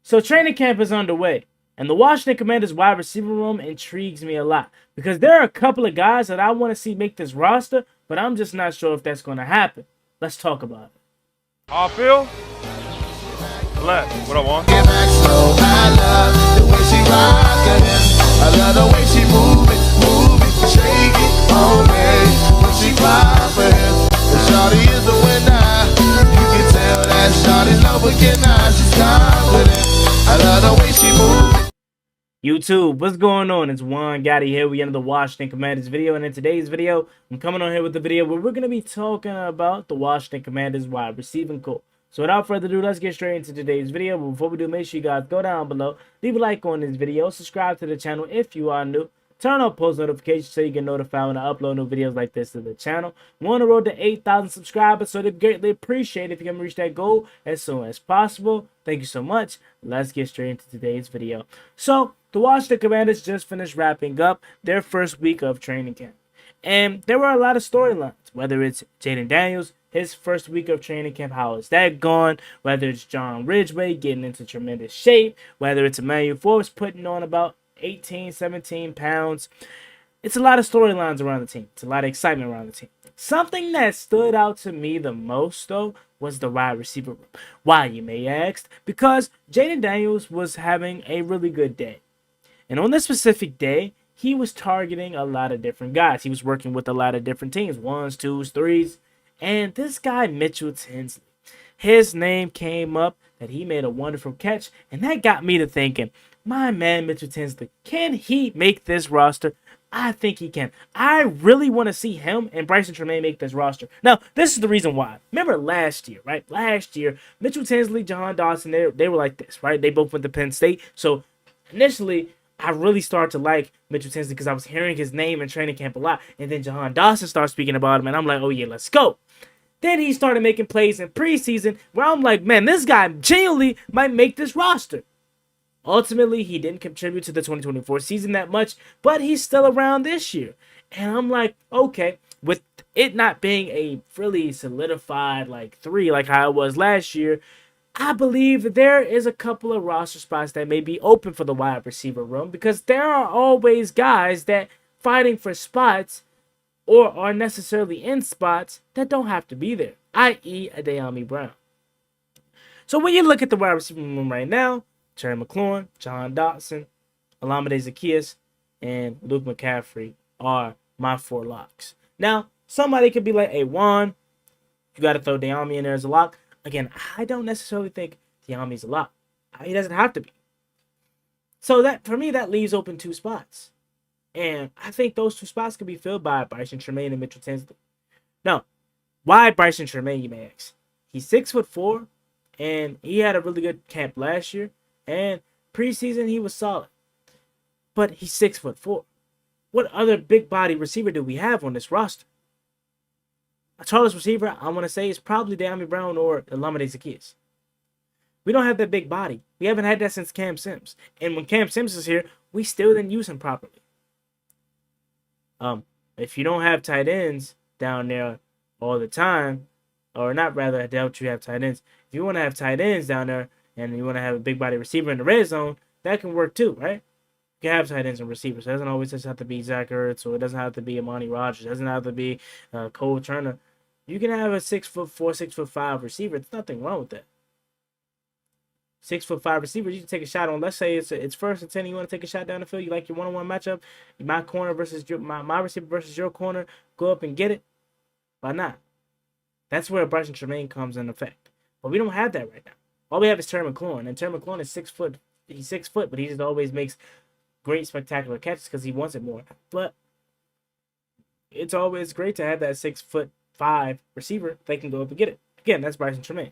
So training camp is underway, and the Washington Commanders wide receiver room intrigues me a lot because there are a couple of guys that I want to see make this roster, but I'm just not sure if that's going to happen. Let's talk about it. How I feel? Blessed. What I want? Get back slow. I love the way she rockin' it. I love the way she move it, shake it all day. When she cry for him, the shawty is the winner. You can tell that shawty's no beginner. She's confident. I love the way she move it. YouTube, what's going on? It's Juan Gotti here. We end the Washington Commanders video, and in today's video, I'm coming on here with the video where we're going to be talking about the Washington Commanders wide receiving core. So without further ado, let's get straight into today's video. But before we do, make sure you guys go down below, leave a like on this video, subscribe to the channel if you are new, turn on post notifications so you get notified when I upload new videos like this to the channel. We're on the road to 8,000 subscribers, so they'd greatly appreciate if you can reach that goal as soon as possible. Thank you so much. Let's get straight into today's video. So the Washington Commanders just finished wrapping up their first week of training camp. And there were a lot of storylines, whether it's Jaden Daniels, his first week of training camp, how is that gone? Whether it's John Ridgway getting into tremendous shape, whether it's Emmanuel Forbes putting on about 18, 17 pounds. It's a lot of storylines around the team. It's a lot of excitement around the team. Something that stood out to me the most, though, was the wide receiver room. Why, you may ask? Because Jaden Daniels was having a really good day. And on this specific day, he was targeting a lot of different guys. He was working with a lot of different teams, ones, twos, threes. And this guy, Mitchell Tinsley, his name came up that he made a wonderful catch. And that got me to thinking, my man, Mitchell Tinsley, can he make this roster? I think he can. I really want to see him and Bryson Tremaine make this roster. Now, this is the reason why. Remember last year, right? Last year, Mitchell Tinsley, Jahan Dotson, they were like this, right? They both went to Penn State. So initially, I really started to like Mitchell Tinsley because I was hearing his name in training camp a lot. And then Jahan Dotson started speaking about him, and I'm like, oh yeah, let's go. Then he started making plays in preseason where I'm like, man, this guy genuinely might make this roster. Ultimately, he didn't contribute to the 2024 season that much, but he's still around this year. And I'm like, okay, with it not being a really solidified like 3 like how it was last year, I believe there is a couple of roster spots that may be open for the wide receiver room because there are always guys that fighting for spots or are necessarily in spots that don't have to be there, i.e. a De'Ami Brown. So when you look at the wide receiver room right now, Terry McLaurin, Jahan Dotson, Olamide Zaccheaus, and Luke McCaffrey are my 4 locks. Now, somebody could be like, hey, Juan, you got to throw De'Ami in there as a lock. Again, I don't necessarily think De'Ami's a lock. He doesn't have to be. So that for me, that leaves open 2 spots. And I think those 2 spots could be filled by Bryson Tremaine and Mitchell Tinsley. Now, why Bryson Tremaine, you may ask? He's 6'4", and he had a really good camp last year. And preseason, he was solid. But he's 6'4". What other big body receiver do we have on this roster? A tallest receiver, I want to say, is probably De'Ami Brown or Olamide Zaccheaus. We don't have that big body. We haven't had that since Cam Sims. And when Cam Sims is here, we still didn't use him properly. If you don't have tight ends down there all the time, or not rather, I doubt you have tight ends. If you want to have tight ends down there and you want to have a big body receiver in the red zone, that can work too, right? You can have tight ends and receivers. It doesn't always just have to be Zach Ertz, or it doesn't have to be Amani Rodgers. It doesn't have to be Cole Turner. You can have a 6'4", 6'5" receiver. There's nothing wrong with that. 6'5" receiver, you can take a shot on. Let's say it's first and 10. You want to take a shot down the field. You like your one-on-one matchup. My corner versus my receiver versus your corner. Go up and get it. Why not? That's where Bryson Tremaine comes in effect. But we don't have that right now. All we have is Terry McLaurin, and Terry McLaurin is 6 foot. He's 6 foot, but he just always makes great, spectacular catches because he wants it more. But it's always great to have that 6'5" receiver. They can go up and get it. Again, that's Bryson Tremaine.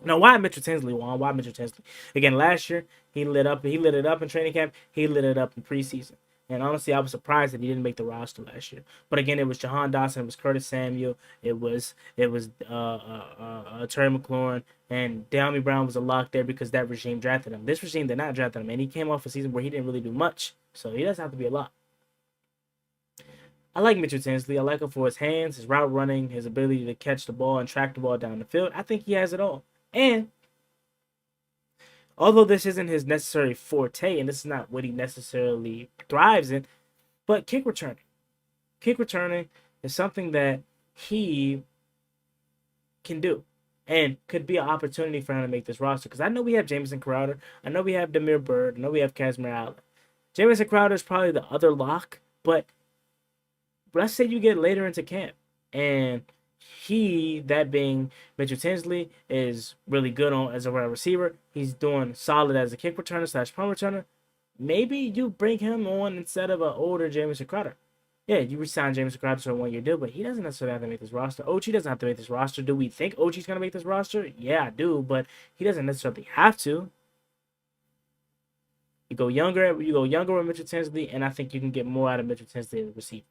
Now, why Mitchell Tinsley, Juan? Why Mitchell Tinsley? Again, last year, he lit it up in training camp. He lit it up in preseason. And honestly, I was surprised that he didn't make the roster last year. But again, it was Jahan Dotson, it was Curtis Samuel, it was Terry McLaurin, and De'Ami Brown was a lock there because that regime drafted him. This regime did not draft him, and he came off a season where he didn't really do much. So he doesn't have to be a lock. I like Mitchell Tinsley. I like him for his hands, his route running, his ability to catch the ball and track the ball down the field. I think he has it all. And Although this isn't his necessary forte, and this is not what he necessarily thrives in, but kick returning is something that he can do, and could be an opportunity for him to make this roster. Because I know we have Jamison Crowder, I know we have Demir Bird, I know we have Casimir Allen. Jamison Crowder is probably the other lock, but let's say you get later into camp, and he, that being Mitchell Tinsley, is really good on as a wide receiver. He's doing solid as a kick returner slash punt returner. Maybe you bring him on instead of an older Jamison Crowder. Yeah, you resign Jamison Crowder to a 1-year deal, but he doesn't necessarily have to make this roster. OG doesn't have to make this roster. Do we think OG's going to make this roster? Yeah, I do, but he doesn't necessarily have to. You go younger with Mitchell Tinsley, and I think you can get more out of Mitchell Tinsley as a receiver.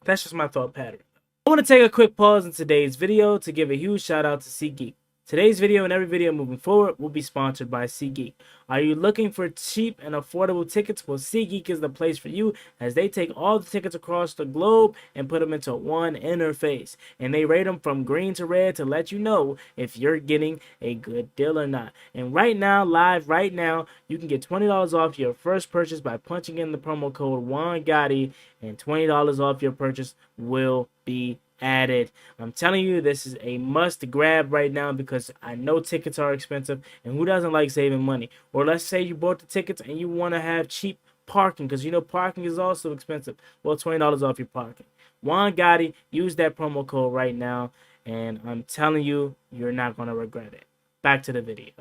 That's just my thought pattern. I want to take a quick pause in today's video to give a huge shout out to SeatGeek. Today's video and every video moving forward will be sponsored by SeatGeek. Are you looking for cheap and affordable tickets? Well, SeatGeek is the place for you, as they take all the tickets across the globe and put them into one interface. And they rate them from green to red to let you know if you're getting a good deal or not. And right now, right now, you can get $20 off your first purchase by punching in the promo code JuanGotti, and $20 off your purchase will be added. I'm telling you, this is a must grab right now, because I know tickets are expensive, and who doesn't like saving money? Or let's say you bought the tickets and you want to have cheap parking, because you know parking is also expensive. Well, $20 off your parking. Juan Gotti, use that promo code right now, and I'm telling you, you're not going to regret it. Back to the video.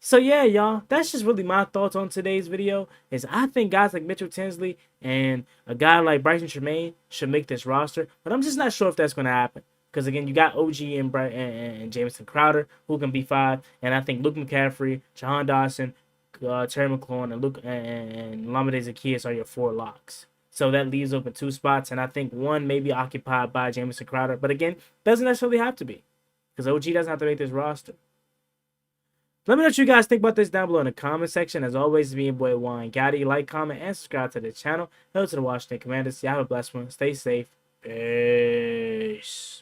So yeah, y'all, that's just really my thoughts on today's video. Is I think guys like Mitchell Tinsley and a guy like Bryson Tremaine should make this roster, but I'm just not sure if that's going to happen. Because again, you got OG and Jamison Crowder, who can be 5, and I think Luke McCaffrey, Jahan Dawson, Terry McLaurin, and Lamade Zaccheaus are your 4 locks. So that leaves open 2 spots, and I think 1 may be occupied by Jamison Crowder. But again, doesn't necessarily have to be, because OG doesn't have to make this roster. Let me know what you guys think about this down below in the comment section. As always, it's me and boy Juan Gotti. Like, comment, and subscribe to the channel. Hello to the Washington Commanders. Y'all have a blessed one. Stay safe. Peace.